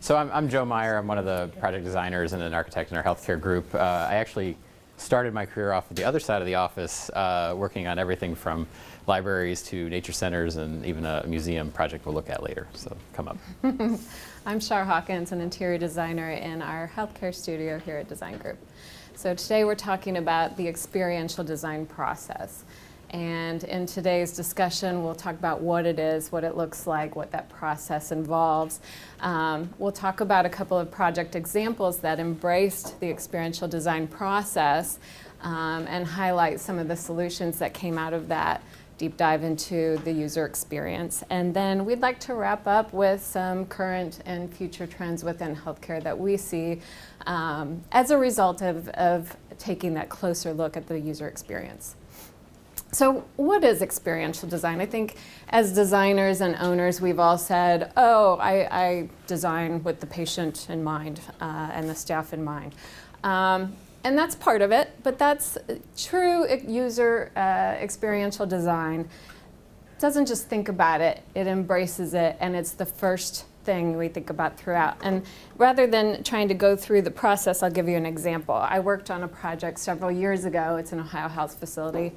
So I'm Joe Meyer. I'm one of the project designers and an architect in our healthcare group. I actually started my career off at the other side of the office, working on everything from libraries to nature centers and even a museum project we'll look at later. So come up. I'm Shar Hawkins, an interior designer in our healthcare studio here at Design Group. So today we're talking about the experiential design process. And in today's discussion, we'll talk about what it is, what it looks like, what that process involves. We'll talk about a couple of project examples that embraced the experiential design process and highlight some of the solutions that came out of that, deep dive into the user experience. And then we'd like to wrap up with some current and future trends within healthcare that we see as a result of taking that closer look at the user experience. So what is experiential design? I think as designers and owners, we've all said, oh, I design with the patient in mind and the staff in mind. And that's part of it, but that's true user experiential design. Doesn't just think about it, it embraces it, and it's the first thing we think about throughout. And rather than trying to go through the process, I'll give you an example. I worked on a project several years ago. It's an Ohio Health facility.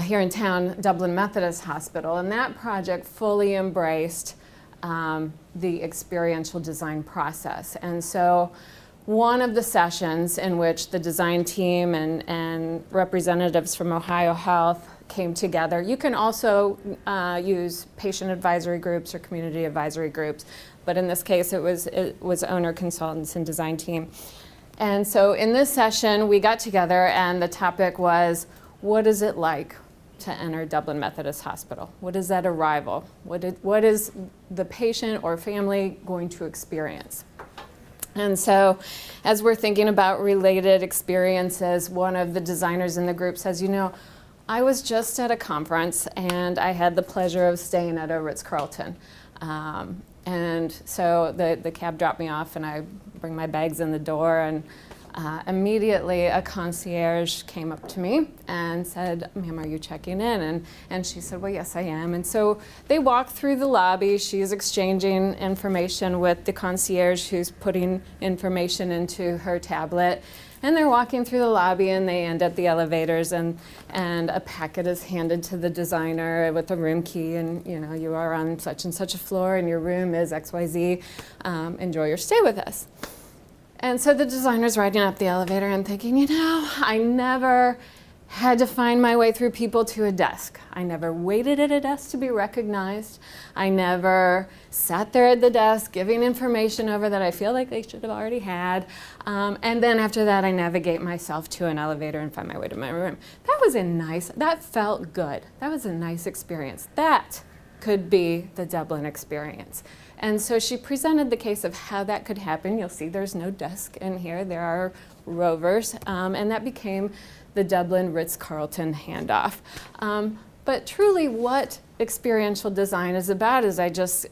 Here in town, Dublin Methodist Hospital, and that project fully embraced the experiential design process. And so one of the sessions in which the design team and representatives from Ohio Health came together, you can also use patient advisory groups or community advisory groups, but in this case it was owner consultants and design team. And so in this session we got together and the topic was, what is it like to enter Dublin Methodist Hospital? What is that arrival? What is the patient or family going to experience? And so as we're thinking about related experiences, one of the designers in the group says, you know, I was just at a conference and I had the pleasure of staying at a Ritz-Carlton. And so the cab dropped me off and I bring my bags in the door, and immediately a concierge came up to me and said, ma'am, are you checking in? And she said, well, yes, I am. And so they walked through the lobby. She's exchanging information with the concierge who's putting information into her tablet. And they're walking through the lobby and they end at the elevators, and a packet is handed to the designer with a room key, and you know, you are on such and such a floor and your room is XYZ. Enjoy your stay with us. And so the designer's riding up the elevator and thinking, you know, I never had to find my way through people to a desk. I never waited at a desk to be recognized. I never sat there at the desk giving information over that I feel like they should have already had. And then after that, I navigate myself to an elevator and find my way to my room. That felt good. That was a nice experience. That could be the Dublin experience. And so she presented the case of how that could happen. You'll see there's no desk in here. There are rovers. And that became the Dublin Ritz-Carlton handoff. But truly what experiential design is about, as I just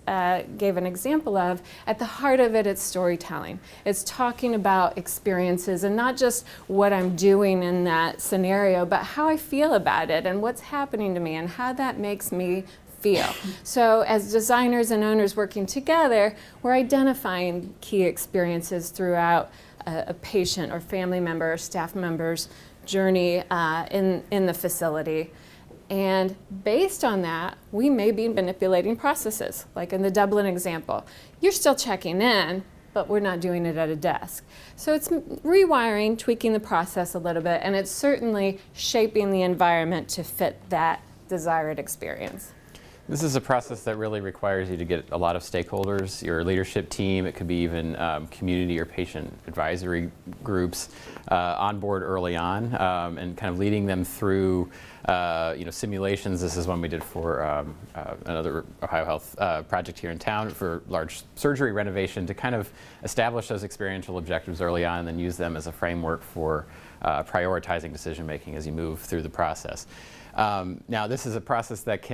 gave an example of, at the heart of it, it's storytelling. It's talking about experiences and not just what I'm doing in that scenario, but how I feel about it and what's happening to me and how that makes me feel. So as designers and owners working together, we're identifying key experiences throughout a patient or family member or staff member's journey in the facility. And based on that, we may be manipulating processes. Like in the Dublin example, you're still checking in, but we're not doing it at a desk. So it's rewiring, tweaking the process a little bit, and it's certainly shaping the environment to fit that desired experience. This is a process that really requires you to get a lot of stakeholders, your leadership team, it could be even community or patient advisory groups on board early on, and kind of leading them through simulations. This is one we did for another Ohio Health project here in town for large surgery renovation, to kind of establish those experiential objectives early on and then use them as a framework for prioritizing decision making as you move through the process. Now, this is a process that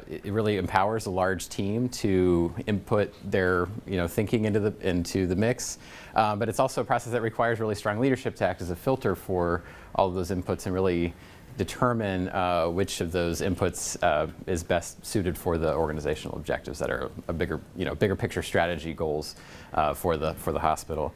it really empowers a large team to input their thinking into the mix, but it's also a process that requires really strong leadership to act as a filter for all of those inputs and really determine which of those inputs is best suited for the organizational objectives that are a bigger, bigger picture strategy goals for the hospital.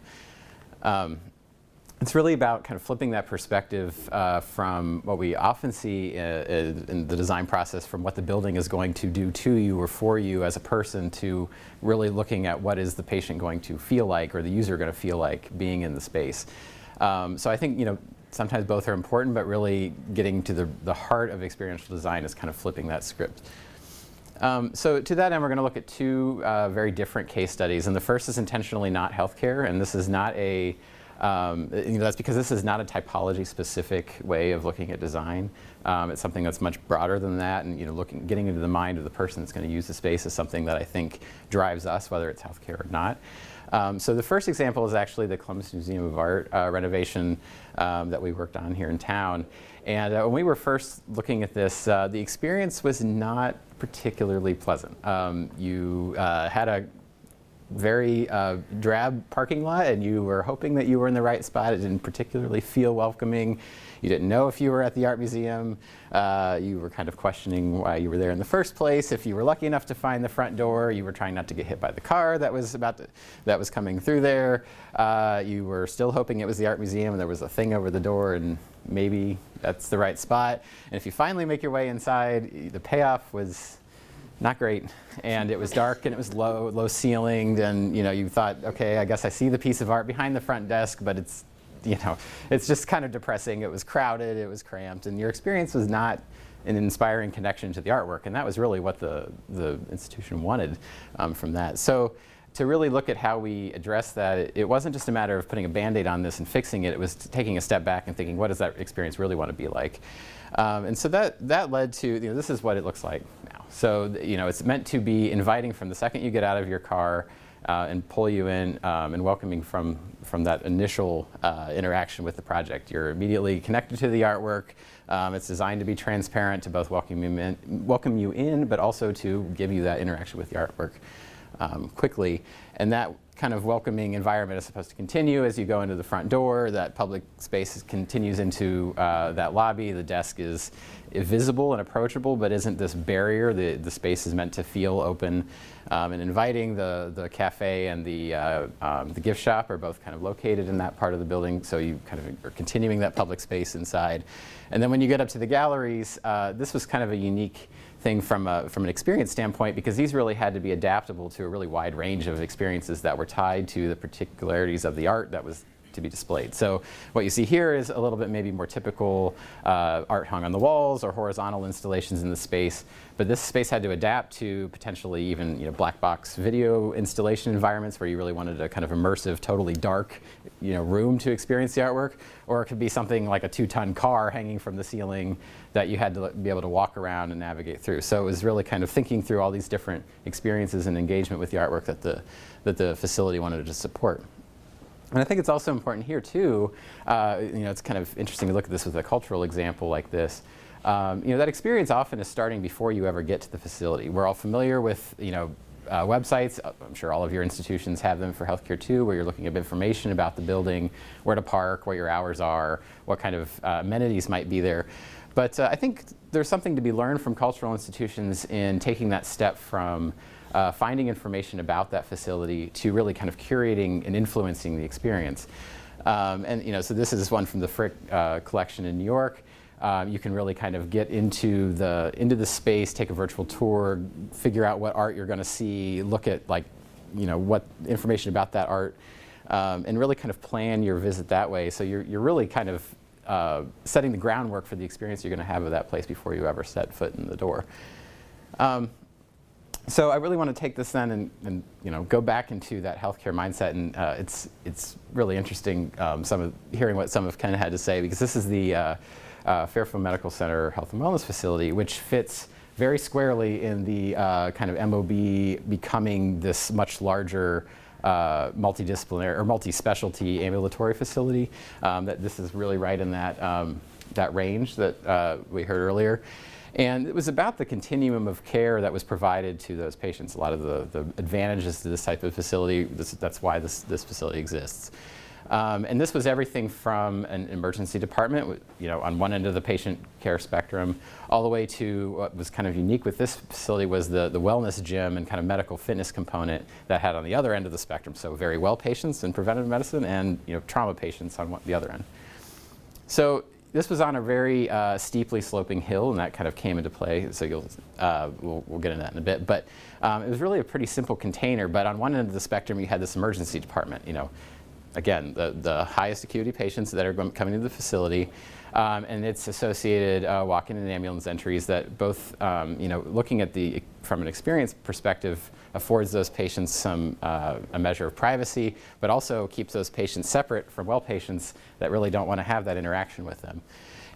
It's really about kind of flipping that perspective from what we often see in the design process, from what the building is going to do to you or for you as a person, to really looking at what is the patient going to feel like, or the user going to feel like being in the space. So I think, sometimes both are important, but really getting to the heart of experiential design is kind of flipping that script. So to that end, we're going to look at two very different case studies. And the first is intentionally not healthcare, and this is not a that's because this is not a typology-specific way of looking at design. It's something that's much broader than that, and getting into the mind of the person that's going to use the space is something that I think drives us, whether it's healthcare or not. So the first example is actually the Columbus Museum of Art renovation that we worked on here in town. And when we were first looking at this, the experience was not particularly pleasant. You had a very drab parking lot, and you were hoping that you were in the right spot. It didn't particularly feel welcoming. You didn't know if you were at the art museum. You were kind of questioning why you were there in the first place. If you were lucky enough to find the front door, you were trying not to get hit by the car that was coming through there. You were still hoping it was the art museum and there was a thing over the door, and maybe that's the right spot. And if you finally make your way inside, the payoff was not great, and it was dark, and it was low ceilinged, and you thought, okay, I guess I see the piece of art behind the front desk, but it's it's just kind of depressing. It was crowded, it was cramped, and your experience was not an inspiring connection to the artwork, and that was really what the institution wanted from that. So to really look at how we address that, it wasn't just a matter of putting a Band-Aid on this and fixing it. It was taking a step back and thinking, what does that experience really want to be like? And so that led to, this is what it looks like now. So, it's meant to be inviting from the second you get out of your car and pull you in and welcoming from that initial interaction with the project. You're immediately connected to the artwork. It's designed to be transparent, to both welcome you in, but also to give you that interaction with the artwork quickly. And that kind of welcoming environment is supposed to continue as you go into the front door. That public space continues into that lobby. The desk is visible and approachable, but isn't this barrier. The space is meant to feel open and inviting. The cafe and the gift shop are both kind of located in that part of the building, so you kind of are continuing that public space inside. And then when you get up to the galleries, this was kind of a unique thing from an experience standpoint, because these really had to be adaptable to a really wide range of experiences that were tied to the particularities of the art that was to be displayed. So what you see here is a little bit maybe more typical art hung on the walls or horizontal installations in the space, but this space had to adapt to potentially even black box video installation environments where you really wanted a kind of immersive, totally dark room to experience the artwork, or it could be something like a 2-ton car hanging from the ceiling that you had to be able to walk around and navigate through. So it was really kind of thinking through all these different experiences and engagement with the artwork that the facility wanted to support. And I think it's also important here too, it's kind of interesting to look at this with a cultural example like this. That experience often is starting before you ever get to the facility. We're all familiar with, websites. I'm sure all of your institutions have them for healthcare too, where you're looking at information about the building, where to park, what your hours are, what kind of amenities might be there. But I think there's something to be learned from cultural institutions in taking that step from finding information about that facility to really kind of curating and influencing the experience. So this is one from the Frick collection in New York. You can really kind of get into the space, take a virtual tour, figure out what art you're going to see, look at what information about that art, and really kind of plan your visit that way. So you're really kind of setting the groundwork for the experience you're going to have of that place before you ever set foot in the door. So I really want to take this then and go back into that healthcare mindset, and it's really interesting hearing what some of Ken had to say, because this is the Fairfield Medical Center Health and Wellness Facility, which fits very squarely in the kind of MOB becoming this much larger multidisciplinary or multi-specialty ambulatory facility. That this is really right in that range that we heard earlier. And it was about the continuum of care that was provided to those patients. A lot of the advantages to this type of facility, that's why this facility exists. And this was everything from an emergency department, on one end of the patient care spectrum, all the way to what was kind of unique with this facility was the wellness gym and kind of medical fitness component that had on the other end of the spectrum. So very well patients in preventive medicine and trauma patients on the other end. So this was on a very steeply sloping hill, and that kind of came into play. So we'll get into that in a bit. But it was really a pretty simple container. But on one end of the spectrum, you had this emergency department. Again, the highest acuity patients that are coming to the facility, and it's associated walk-in and ambulance entries that both, looking at from an experience perspective, affords those patients some a measure of privacy, but also keeps those patients separate from well patients that really don't want to have that interaction with them.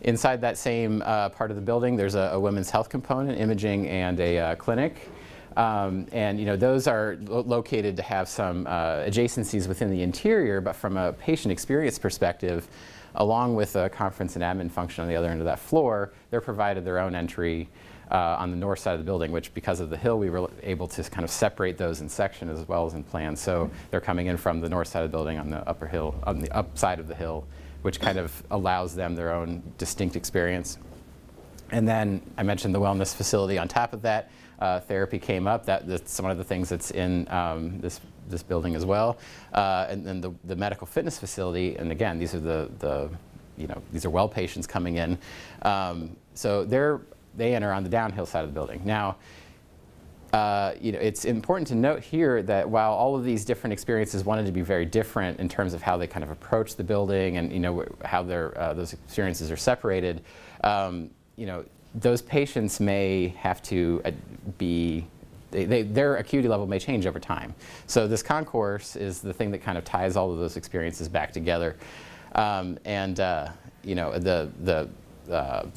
Inside that same part of the building, there's a women's health component, imaging, and a clinic. Those are located to have some adjacencies within the interior, but from a patient experience perspective, along with a conference and admin function on the other end of that floor, they're provided their own entry on the north side of the building, which because of the hill, we were able to kind of separate those in section as well as in plan. So they're coming in from the north side of the building on the upper hill, on the up side of the hill, which kind of allows them their own distinct experience. And then I mentioned the wellness facility on top of that. Therapy came up. That's one of the things that's in this building as well. And then the medical fitness facility. And again, these are these are well patients coming in. So they enter on the downhill side of the building. Now, it's important to note here that while all of these different experiences wanted to be very different in terms of how they kind of approach the building and how those experiences are separated, those patients may have to their acuity level may change over time. So this concourse is the thing that kind of ties all of those experiences back together. The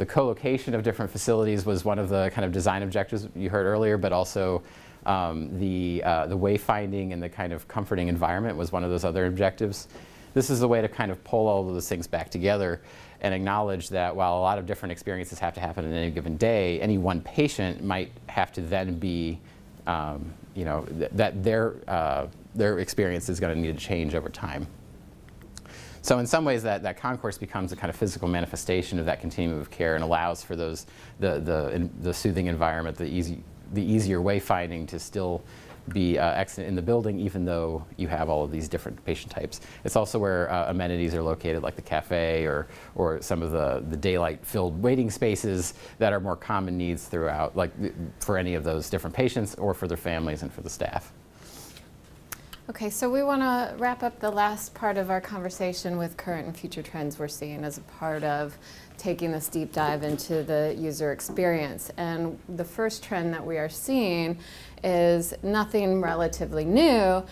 co-location of different facilities was one of the kind of design objectives you heard earlier, but also the wayfinding and the kind of comforting environment was one of those other objectives. This is a way to kind of pull all of those things back together and acknowledge that while a lot of different experiences have to happen in any given day, any one patient might have to then be, that their experience is going to need to change over time. So in some ways, that concourse becomes a kind of physical manifestation of that continuum of care and allows for the soothing environment, the easier wayfinding to still be excellent in the building, even though you have all of these different patient types. It's also where amenities are located, like the cafe or some of the daylight-filled waiting spaces that are more common needs throughout, like for any of those different patients or for their families and for the staff. Okay, so we want to wrap up the last part of our conversation with current and future trends we're seeing as a part of taking this deep dive into the user experience. And the first trend that we are seeing is nothing relatively new.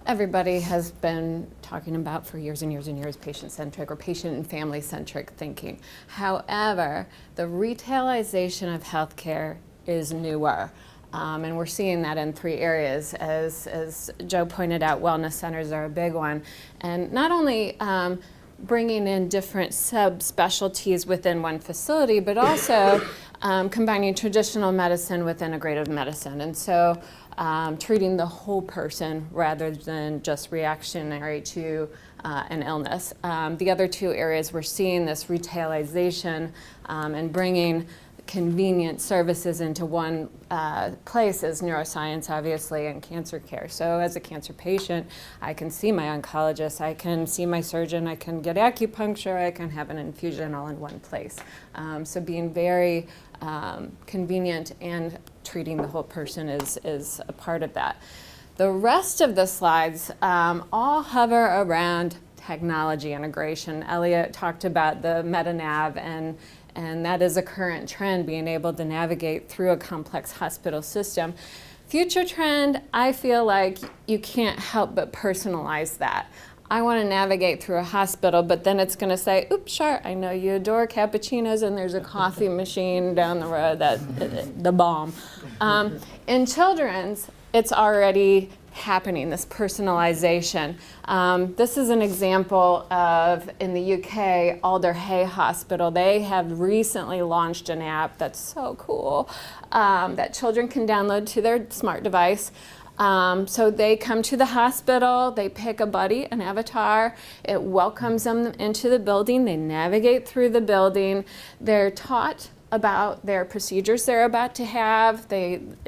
Everybody has been talking about for years and years and years patient-centric or patient and family-centric thinking. However, the retailization of healthcare is newer. And we're seeing that in 3 areas. As Joe pointed out, wellness centers are a big one. And not only bringing in different subspecialties within one facility, but also combining traditional medicine with integrative medicine. And so treating the whole person rather than just reactionary to an illness. The other 2 areas we're seeing this retailization and bringing convenient services into one place is neuroscience, obviously, and cancer care. So as a cancer patient, I can see my oncologist, I can see my surgeon, I can get acupuncture, I can have an infusion all in one place. So being very convenient and treating the whole person is a part of that. The rest of the slides all hover around technology integration. Elliot talked about the MetaNav, and that is a current trend, being able to navigate through a complex hospital system. Future trend, I feel like you can't help but personalize that. I want to navigate through a hospital, but then it's going to say, oops, sure, I know you adore cappuccinos and there's a coffee machine down the road, the bomb. In children's, it's already happening, this personalization. This is an example of, in the UK, Alder Hey Hospital. They have recently launched an app that's so cool that children can download to their smart device. So they come to the hospital, they pick a buddy, an avatar, it welcomes them into the building, they navigate through the building, they're taught about their procedures they're about to have. It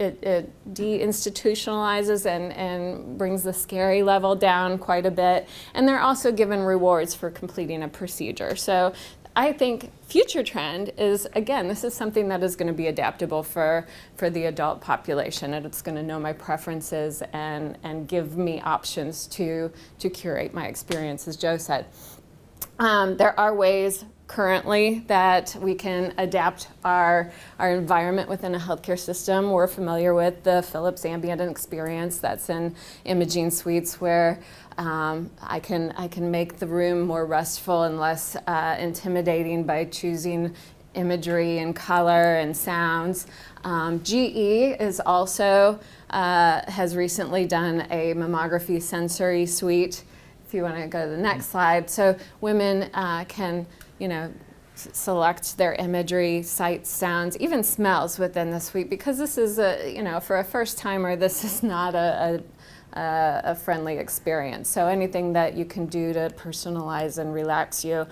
deinstitutionalizes and brings the scary level down quite a bit. And they're also given rewards for completing a procedure. So I think future trend is, again, this is something that is going to be adaptable for the adult population, and it's going to know my preferences and give me options to curate my experience, as Joe said. There are ways currently that we can adapt our environment within a healthcare system. We're familiar with the Philips ambient experience that's in imaging suites, where I can make the room more restful and less intimidating by choosing imagery and color and sounds. GE is also has recently done a mammography sensory suite. If you want to go to the next slide, so women can, select their imagery, sights, sounds, even smells within the suite, because this is for a first timer, this is not a friendly experience. So anything that you can do to personalize and relax you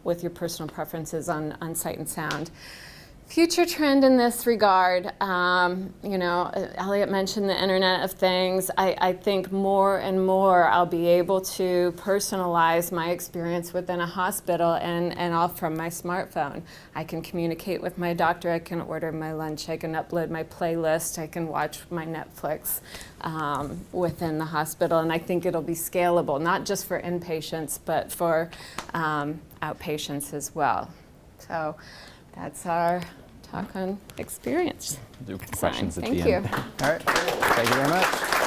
with your personal preferences on sight and sound. Future trend in this regard, Elliot mentioned the Internet of Things. I think more and more I'll be able to personalize my experience within a hospital and all from my smartphone. I can communicate with my doctor, I can order my lunch, I can upload my playlist, I can watch my Netflix within the hospital, and I think it'll be scalable, not just for inpatients, but for outpatients as well. So that's our talk on experience. Do questions at Thank the end. you. All right. Thank you very much.